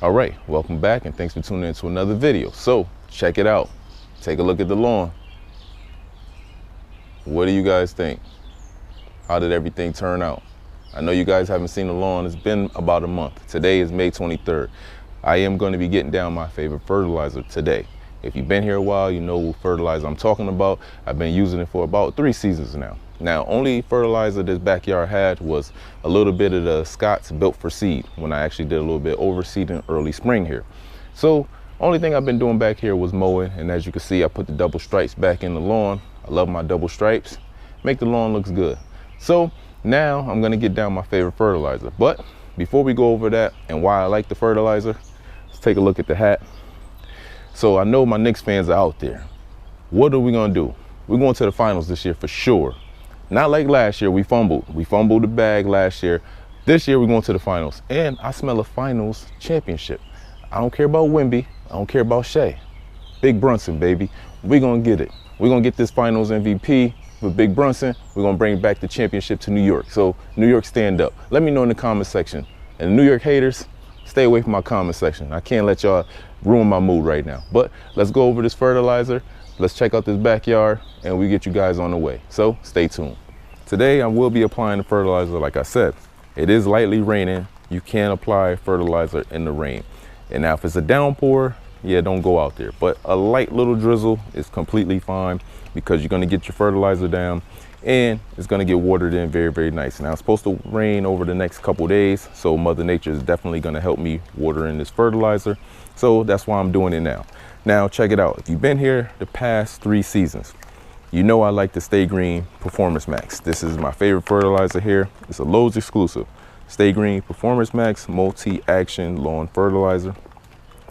All right, welcome back and thanks for tuning in to another video. So check it out. Take a look at the lawn. What do you guys think? How did everything turn out? I know you guys haven't seen the lawn. It's been about a month. Today is May 23rd. I am going to be getting down my favorite fertilizer today. If you've been here a while, you know what fertilizer I'm talking about. I've been using it for about 3 seasons now. Now, only fertilizer this backyard had was a little bit of the Scott's Built for Seed when I actually did a little bit overseeding early spring here. So only thing I've been doing back here was mowing, and as you can see, I put the double stripes back in the lawn. I love my double stripes, make the lawn looks good. So now I'm gonna get down my favorite fertilizer. But before we go over that and why I like the fertilizer, let's take a look at the hat. So I know my Knicks fans are out there. What are we gonna do? We're going to the finals this year for sure. Not like last year, we fumbled. We fumbled the bag last year. This year, we're going to the finals. And I smell a finals championship. I don't care about Wemby. I don't care about Shea. Big Brunson, baby. We're going to get it. We're going to get this finals MVP with Big Brunson. We're going to bring back the championship to New York. So, New York, stand up. Let me know in the comment section. And New York haters, stay away from my comment section. I can't let y'all ruin my mood right now. But let's go over this fertilizer. Let's check out this backyard and we get you guys on the way. So stay tuned. Today I will be applying the fertilizer. Like I said, it is lightly raining. You can apply fertilizer in the rain. And now if it's a downpour, yeah, don't go out there. But a light little drizzle is completely fine because you're gonna get your fertilizer down and it's gonna get watered in very, very nice. Now it's supposed to rain over the next couple days. So Mother Nature is definitely gonna help me water in this fertilizer. So that's why I'm doing it now. Now, check it out. If you've been here the past 3 seasons, you know I like the Stay Green Performance Max. This is my favorite fertilizer here. It's a Lowe's exclusive. Stay Green Performance Max Multi-Action Lawn Fertilizer.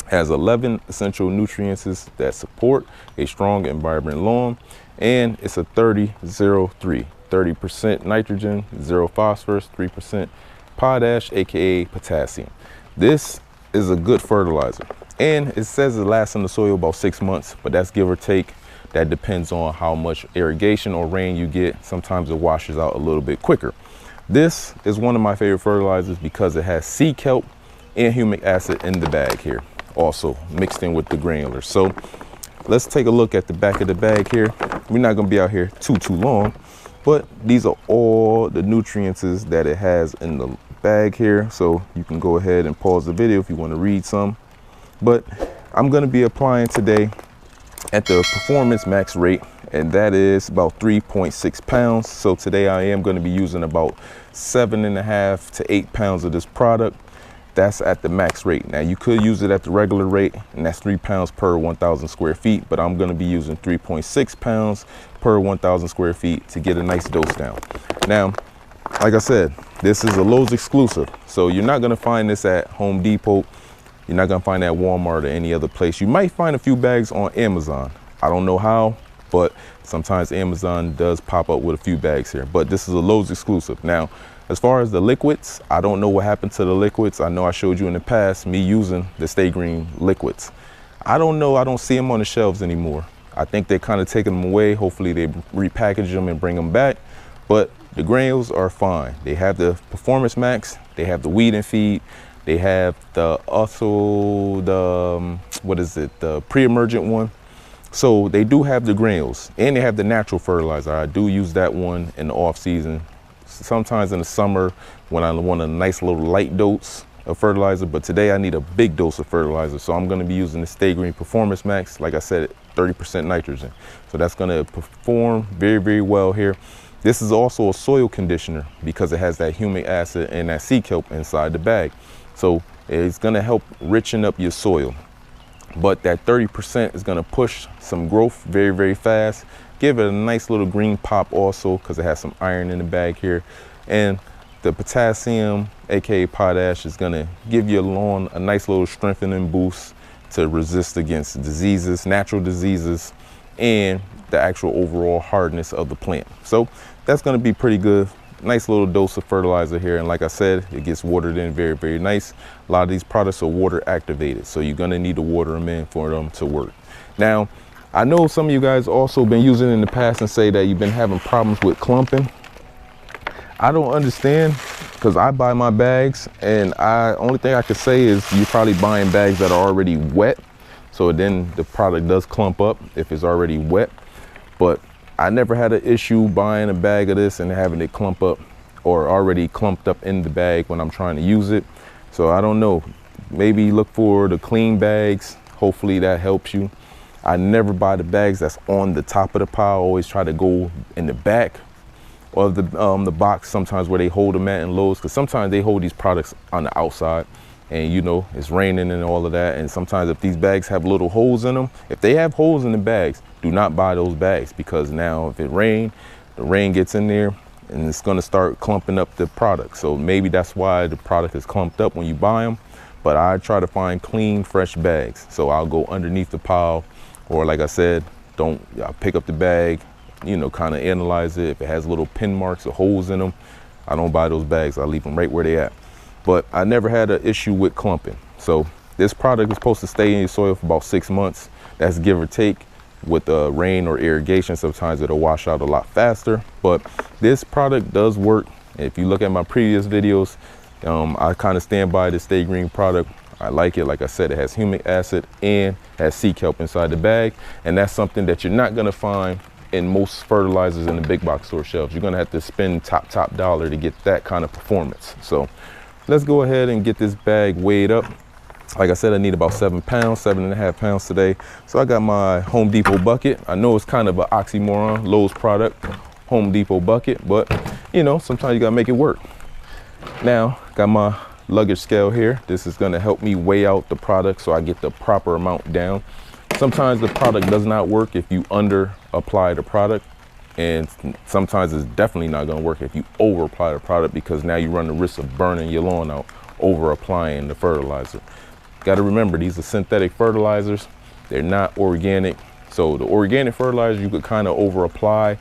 Has 11 essential nutrients that support a strong and vibrant lawn. And it's a 30-0-3. 30% nitrogen, 0 phosphorus, 3% potash, aka potassium. This is a good fertilizer. And it says it lasts in the soil about 6 months, but that's give or take. That depends on how much irrigation or rain you get. Sometimes it washes out a little bit quicker. This is one of my favorite fertilizers because it has sea kelp and humic acid in the bag here, also mixed in with the granulars. So let's take a look at the back of the bag here. We're not gonna be out here too long, but these are all the nutrients that it has in the bag here. So you can go ahead and pause the video if you want to read some. But I'm going to be applying today at the Performance Max rate, and that is about 3.6 pounds. So today I am going to be using about 7.5 to 8 pounds of this product. That's at the max rate. Now you could use it at the regular rate, and that's 3 pounds per 1,000 square feet, but I'm going to be using 3.6 pounds per 1,000 square feet to get a nice dose down. Now, like I said, this is a Lowe's exclusive, so you're not going to find this at Home Depot. You're not gonna find it at Walmart or any other place. You might find a few bags on Amazon. I don't know how, but sometimes Amazon does pop up with a few bags here. But this is a Lowe's exclusive. Now, as far as the liquids, I don't know what happened to the liquids. I know I showed you in the past me using the Stay Green liquids. I don't know, I don't see them on the shelves anymore. I think they're kind of taking them away. Hopefully they repackage them and bring them back. But the granules are fine. They have the Performance Max, they have the Weed and Feed, they have the the pre-emergent one. So they do have the granules, and they have the natural fertilizer. I do use that one in the off season. Sometimes in the summer when I want a nice little light dose of fertilizer, but today I need a big dose of fertilizer. So I'm gonna be using the Stay Green Performance Max, like I said, 30% nitrogen. So that's gonna perform very, very well here. This is also a soil conditioner because it has that humic acid and that sea kelp inside the bag. So it's gonna help richen up your soil. But that 30% is gonna push some growth very, very fast. Give it a nice little green pop also because it has some iron in the bag here. And the potassium, aka potash, is gonna give your lawn a nice little strengthening boost to resist against diseases, natural diseases, and the actual overall hardness of the plant. So that's gonna be pretty good. Nice little dose of fertilizer here, and like I said, it gets watered in very, very nice. A lot of these products are water activated, so you're gonna need to water them in for them to work. Now, I know some of you guys also been using it in the past and say that you've been having problems with clumping. I don't understand. because I buy my bags, and only thing I could say is you're probably buying bags that are already wet, so then the product does clump up if it's already wet. But I never had an issue buying a bag of this and having it clump up or already clumped up in the bag when I'm trying to use it. So I don't know, maybe look for the clean bags. Hopefully that helps you. I never buy the bags that's on the top of the pile. I always try to go in the back of the box, sometimes where they hold them at in Lowe's, because sometimes they hold these products on the outside, and you know, it's raining and all of that. And sometimes if these bags have little holes in them, if they have holes in the bags, do not buy those bags, because now if it rains, the rain gets in there and it's going to start clumping up the product. So maybe that's why the product is clumped up when you buy them. But I try to find clean, fresh bags. So I'll go underneath the pile, or like I said, I'll pick up the bag, you know, kind of analyze it. If it has little pin marks or holes in them, I don't buy those bags. I leave them right where they at. But I never had an issue with clumping. So this product is supposed to stay in your soil for about 6 months. That's give or take. With rain or irrigation, sometimes it'll wash out a lot faster. But this product does work. If you look at my previous videos, I kind of stand by the Stay Green product. I like it. Like I said, it has humic acid and has sea kelp inside the bag. And that's something that you're not going to find in most fertilizers in the big box store shelves. You're going to have to spend top dollar to get that kind of performance. So let's go ahead and get this bag weighed up. Like I said, I need about 7 pounds, 7.5 pounds today. So I got my Home Depot bucket. I know it's kind of an oxymoron, Lowe's product, Home Depot bucket, but you know, sometimes you gotta make it work. Now, got my luggage scale here. This is gonna help me weigh out the product so I get the proper amount down. Sometimes the product does not work if you under apply the product, and sometimes it's definitely not gonna work if you over apply the product, because now you run the risk of burning your lawn out over applying the fertilizer. Got to remember, these are synthetic fertilizers. They're not organic. So the organic fertilizer, you could kind of over apply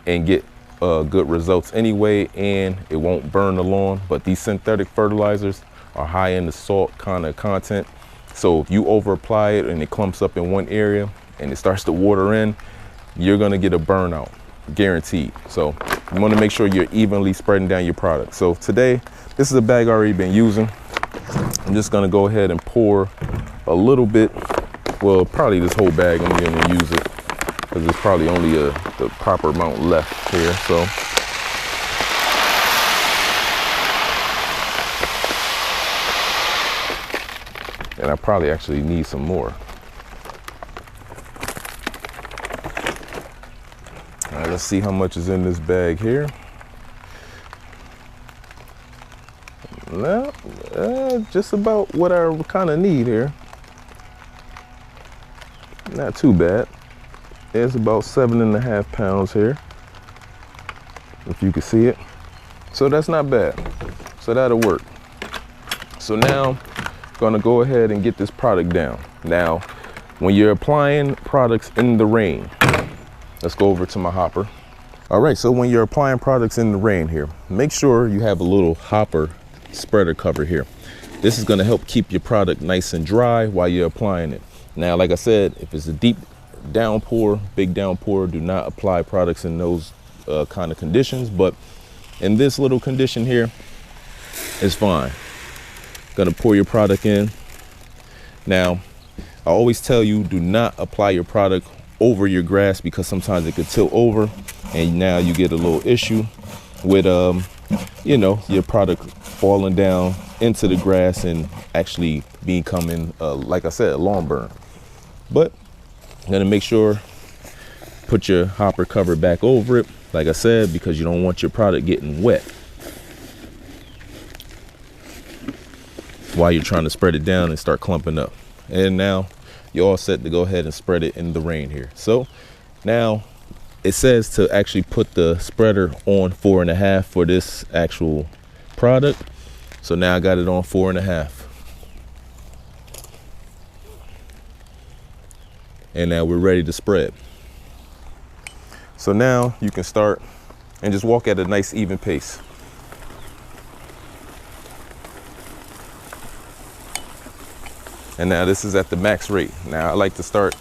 and get good results anyway, and it won't burn the lawn. But these synthetic fertilizers are high in the salt kind of content. So if you over apply it and it clumps up in one area and it starts to water in, you're going to get a burnout, guaranteed. So you want to make sure you're evenly spreading down your product. So today, this is a bag I've already been using. I'm just gonna go ahead and pour a little bit, well, probably this whole bag. I'm gonna use it because there's probably only the proper amount left here. So and I probably actually need some more. All right, let's see how much is in this bag here. Well, just about what I kind of need here. Not too bad. There's about 7.5 pounds here, if you can see it. So that's not bad. So that'll work. So now, gonna go ahead and get this product down. Now, when you're applying products in the rain, let's go over to my hopper. All right, so when you're applying products in the rain here, make sure you have a little hopper spreader cover here. This is going to help keep your product nice and dry while you're applying it. Now, like I said, if it's a deep downpour, big downpour, do not apply products in those kind of conditions. But in this little condition here, it's fine. Going to pour your product in. Now, I always tell you, do not apply your product over your grass, because sometimes it could tilt over and now you get a little issue with you know, your product falling down into the grass and actually becoming, like I said, a lawn burn. But I'm gonna make sure, put your hopper cover back over it, like I said, because you don't want your product getting wet while you're trying to spread it down and start clumping up. And now you're all set to go ahead and spread it in the rain here. So now it says to actually put the spreader on 4.5 for this actual product. So now I got it on 4.5. And now we're ready to spread. So now you can start and just walk at a nice even pace. And now this is at the max rate. Now I like to start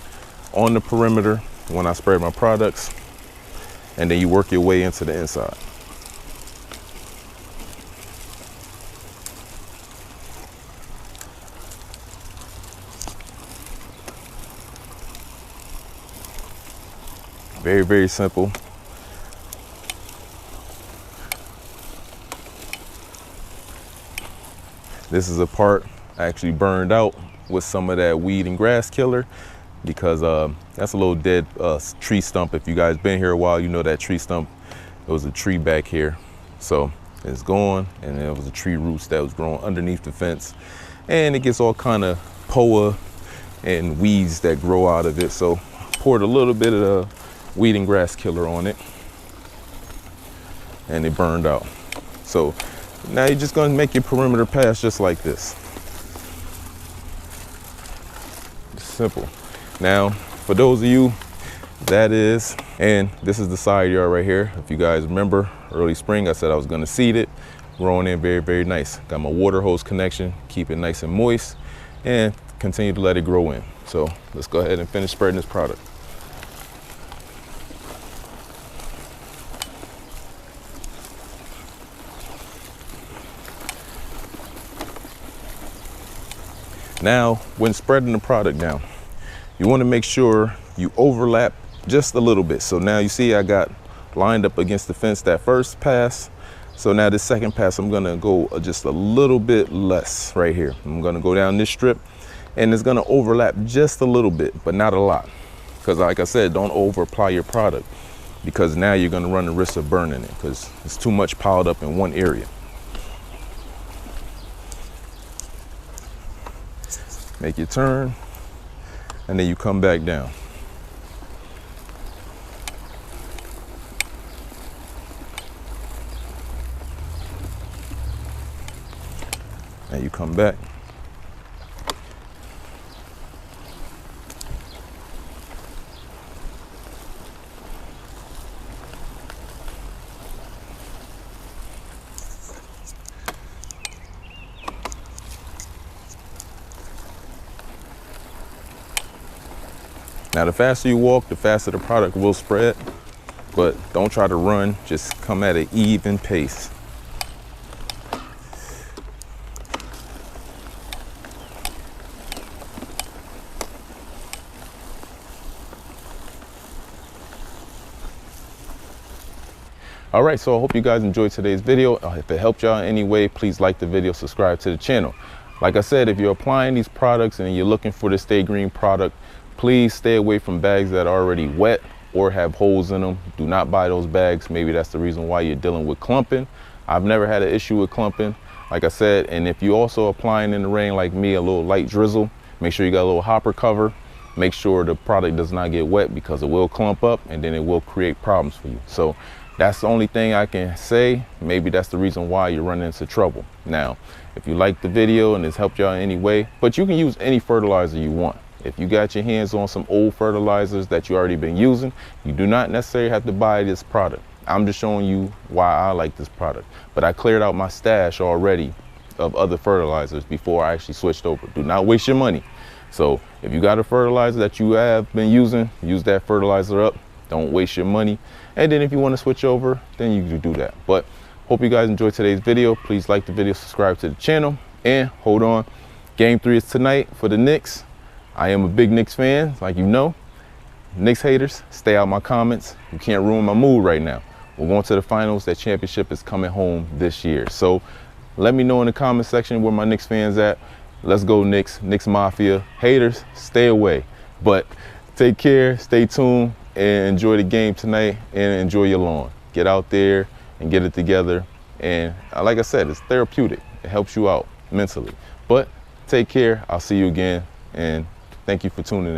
on the perimeter when I spread my products, and then you work your way into the inside. Very, very simple. This is a part I actually burned out with some of that weed and grass killer, because that's a little dead tree stump. If you guys been here a while, you know that tree stump. There was a tree back here, so it's gone, and there was a tree roots that was growing underneath the fence, and it gets all kind of POA and weeds that grow out of it. So poured a little bit of the weed and grass killer on it, and it burned out. So now you're just going to make your perimeter pass just like this. Simple. Now, for those of you that is, and this is the side yard right here. If you guys remember, early spring, I said I was going to seed it. Growing in very, very nice. Got my water hose connection, keep it nice and moist, and continue to let it grow in. So let's go ahead and finish spreading this product. Now, when spreading the product down, you want to make sure you overlap just a little bit. So now you see I got lined up against the fence that first pass. So now this second pass, I'm gonna go just a little bit less right here. I'm gonna go down this strip, and it's gonna overlap just a little bit, but not a lot. Because like I said, don't over apply your product, because now you're gonna run the risk of burning it, because it's too much piled up in one area. Make your turn, and then you come back down. And you come back. Now, the faster you walk, the faster the product will spread, but don't try to run, just come at an even pace. All right, so I hope you guys enjoyed today's video. If it helped y'all in any way, please like the video, subscribe to the channel. Like I said, if you're applying these products and you're looking for the Stay Green product, please stay away from bags that are already wet or have holes in them. Do not buy those bags. Maybe that's the reason why you're dealing with clumping. I've never had an issue with clumping, like I said. And if you're also applying in the rain like me, a little light drizzle, make sure you got a little hopper cover. Make sure the product does not get wet, because it will clump up and then it will create problems for you. So that's the only thing I can say. Maybe that's the reason why you're running into trouble. Now, if you like the video and it's helped y'all in any way, but you can use any fertilizer you want. If you got your hands on some old fertilizers that you already been using, you do not necessarily have to buy this product. I'm just showing you why I like this product. But I cleared out my stash already of other fertilizers before I actually switched over. Do not waste your money. So if you got a fertilizer that you have been using, use that fertilizer up. Don't waste your money. And then if you want to switch over, then you can do that. But hope you guys enjoyed today's video. Please like the video, subscribe to the channel, and hold on. Game 3 is tonight for the Knicks. I am a big Knicks fan, like you know. Knicks haters, stay out my comments. You can't ruin my mood right now. We're going to the finals. That championship is coming home this year. So let me know in the comment section where my Knicks fans at. Let's go Knicks, Knicks Mafia. Haters, stay away. But take care, stay tuned, and enjoy the game tonight, and enjoy your lawn. Get out there and get it together. And like I said, it's therapeutic. It helps you out mentally. But take care. I'll see you again. And thank you for tuning in.